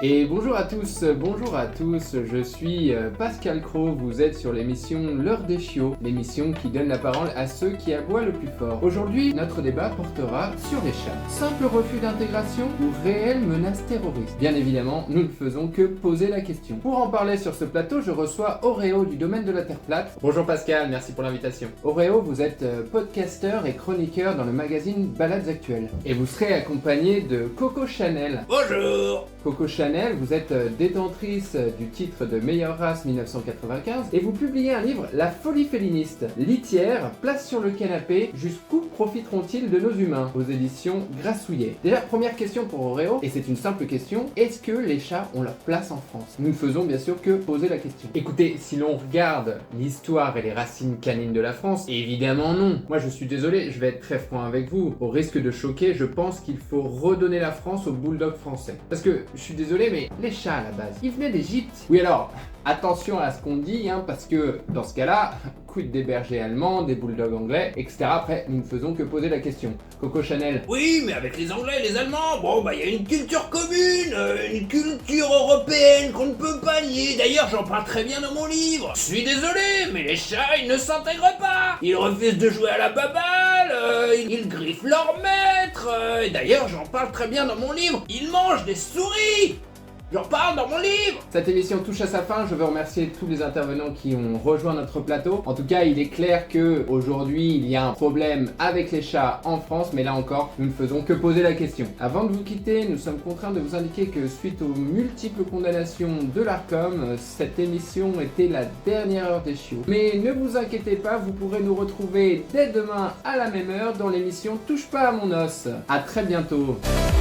Et bonjour à tous, je suis Pascal Cros, vous êtes sur l'émission L'heure des chiots, l'émission qui donne la parole à ceux qui aboient le plus fort. Aujourd'hui, notre débat portera sur les chats. Simple refus d'intégration ou réelle menace terroriste? Bien évidemment, nous ne faisons que poser la question. Pour en parler sur ce plateau, je reçois Auréo du domaine de la Terre plate. Bonjour Pascal, merci pour l'invitation. Auréo, vous êtes podcasteur et chroniqueur dans le magazine Balades Actuelles. Et vous serez accompagné de Coco Chanel. Bonjour. Coco Chanel, vous êtes détentrice du titre de meilleure race 1995 et vous publiez un livre, La folie féliniste. Litière, place sur le canapé, jusqu'où profiteront-ils de nos humains? Aux éditions Grassouillet. Déjà, première question pour Auréo, et c'est une simple question, est-ce que les chats ont leur place en France? Nous ne faisons bien sûr que poser la question. Écoutez, si l'on regarde l'histoire et les racines canines de la France, évidemment non. Moi je suis désolé, je vais être très franc avec vous. Au risque de choquer, je pense qu'il faut redonner la France aux bulldogs français. Parce que, je suis désolé, mais les chats à la base, ils venaient d'Égypte. Oui alors, attention à ce qu'on dit, parce que dans ce cas-là, quid des bergers allemands, des bulldogs anglais, etc. Après, nous ne faisons que poser la question. Coco Chanel. Oui, mais avec les Anglais et les Allemands, il y a une culture commune, une culture européenne qu'on ne peut pas nier. D'ailleurs, j'en parle très bien dans mon livre. Je suis désolé, mais les chats, ils ne s'intègrent pas. Ils refusent de jouer à la baballe, ils griffent leur maître. Et d'ailleurs, j'en parle très bien dans mon livre. Ils mangent des souris. J'en parle dans mon livre. Cette émission touche à sa fin, je veux remercier tous les intervenants qui ont rejoint notre plateau. En tout cas, il est clair que aujourd'hui il y a un problème avec les chats en France, mais là encore, nous ne faisons que poser la question. Avant de vous quitter, nous sommes contraints de vous indiquer que suite aux multiples condamnations de l'Arcom, cette émission était la dernière heure des chiots. Mais ne vous inquiétez pas, vous pourrez nous retrouver dès demain à la même heure dans l'émission Touche pas à mon os. À très bientôt.